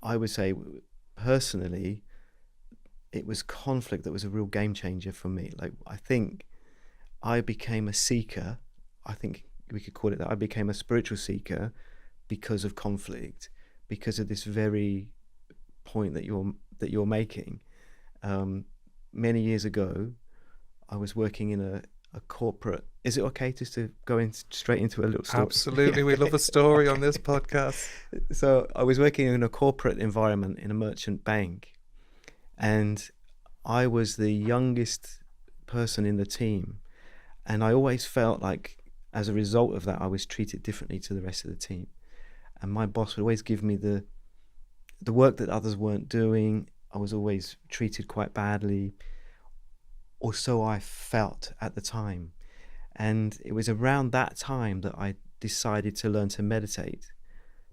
I would say personally, it was conflict that was a real game changer for me. Like, I think I became a seeker. I think we could call it that. I became a spiritual seeker because of conflict, because of this very point that you're making. Many years ago, I was working in a corporate. Is it okay just to go straight into a little story? Absolutely. We love a story on this podcast. So I was working in a corporate environment in a merchant bank, and I was the youngest person in the team. And I always felt like, as a result of that, I was treated differently to the rest of the team. And my boss would always give me the work that others weren't doing. I was always treated quite badly, or so I felt at the time. And it was around that time that I decided to learn to meditate,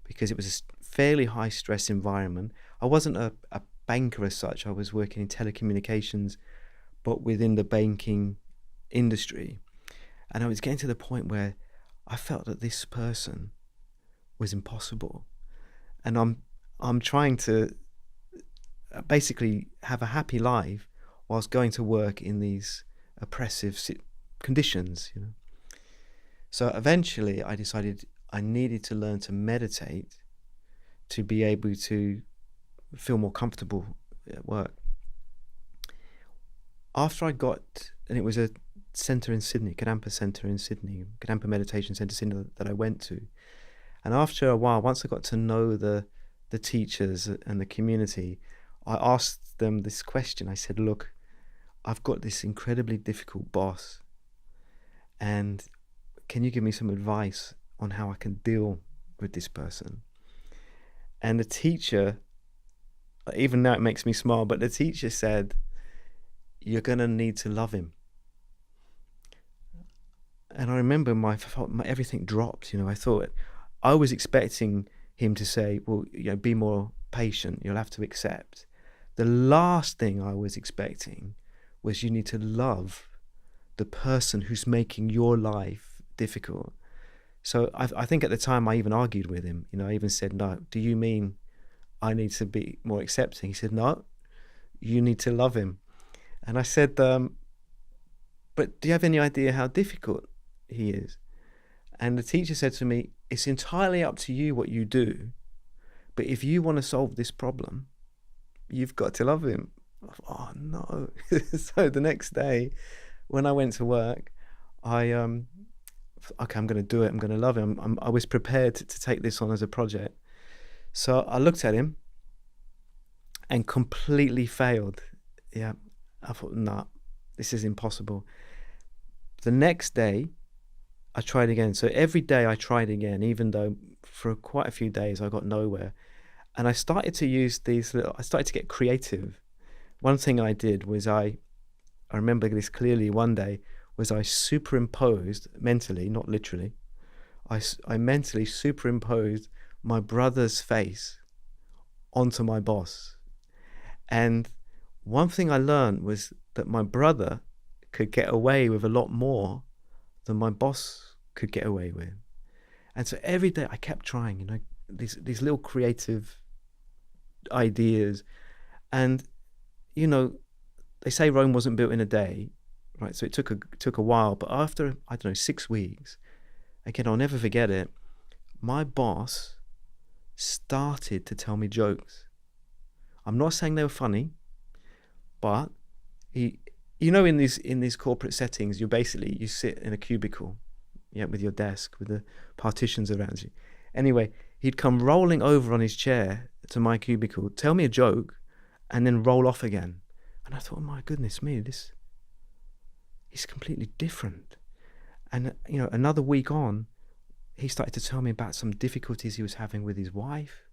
because it was a fairly high stress environment. I wasn't a banker as such. I was working in telecommunications, but within the banking industry. And I was getting to the point where I felt that this person was impossible. And I'm trying to basically have a happy life whilst going to work in these oppressive conditions, you know. So eventually I decided I needed to learn to meditate to be able to feel more comfortable at work. After I got, and it was a centre in Sydney, Kadampa Centre in Sydney, Kadampa Meditation Centre Sydney, that I went to. And after a while, once I got to know the teachers and the community, I asked them this question. I said, look, I've got this incredibly difficult boss, and can you give me some advice on how I can deal with this person? And the teacher, even now it makes me smile, but the teacher said, you're going to need to love him. And I remember my everything dropped. You know, I thought, I was expecting him to say, well, you know, be more patient, you'll have to accept. The last thing I was expecting was, you need to love the person who's making your life difficult. So I think at the time I even argued with him. You know, I even said, no, do you mean I need to be more accepting? He said, no, you need to love him. And I said, but do you have any idea how difficult he is? And the teacher said to me, it's entirely up to you what you do, but if you want to solve this problem, you've got to love him. Oh no. So the next day when I went to work, okay, I'm going to do it. I'm going to love him. I was prepared to take this on as a project. So I looked at him and completely failed. Yeah. I thought, nah, this is impossible. The next day I tried again. So every day I tried again, even though for quite a few days I got nowhere. And I started to use I started to get creative. One thing I did was I remember this clearly one day, was I superimposed mentally, not literally, I mentally superimposed my brother's face onto my boss. And one thing I learned was that my brother could get away with a lot more than my boss could get away with. And so every day I kept trying, you know, these little creative ideas. And, you know, they say Rome wasn't built in a day, right? So it took a while. But after, 6 weeks, again, I'll never forget it, my boss started to tell me jokes. I'm not saying they were funny, but he, you know, in these corporate settings, you sit in a cubicle, yeah, with your desk, with the partitions around you. Anyway, he'd come rolling over on his chair to my cubicle, tell me a joke, and then roll off again. And I thought, oh my goodness me, he's completely different. And, you know, another week on, he started to tell me about some difficulties he was having with his wife,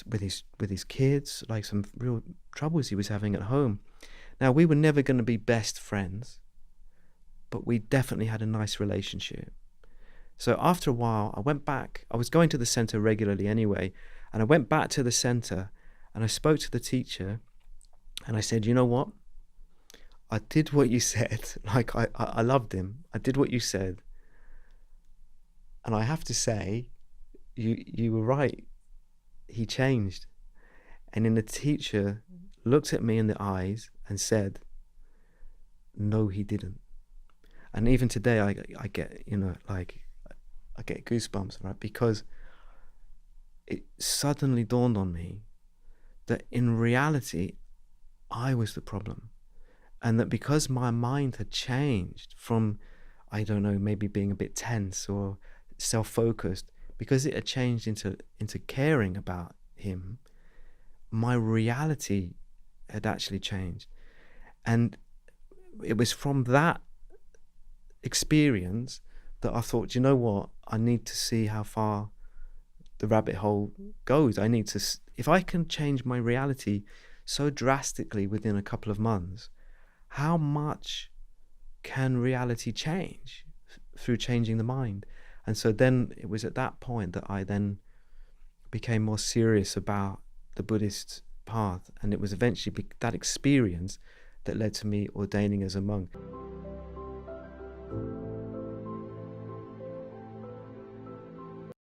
with his kids, like some real troubles he was having at home. Now, we were never going to be best friends, but we definitely had a nice relationship. So after a while, I went back. I was going to the center regularly anyway, and I went back to the center and I spoke to the teacher and I said, you know what? I did what you said. Like, I loved him. I did what you said. And I have to say, you were right. He changed. And then the teacher looked at me in the eyes and said, no, he didn't. And even today, I get, I get goosebumps, right? Because it suddenly dawned on me that in reality, I was the problem. And that because my mind had changed from, I don't know, maybe being a bit tense or self-focused, because it had changed into caring about him, my reality had actually changed. And it was from that experience that I thought, you know what, I need to see how far the rabbit hole goes. I need to, if I can change my reality so drastically within a couple of months, how much can reality change through changing the mind? And so then it was at that point that I then became more serious about the Buddhist path. And it was eventually that experience that led to me ordaining as a monk.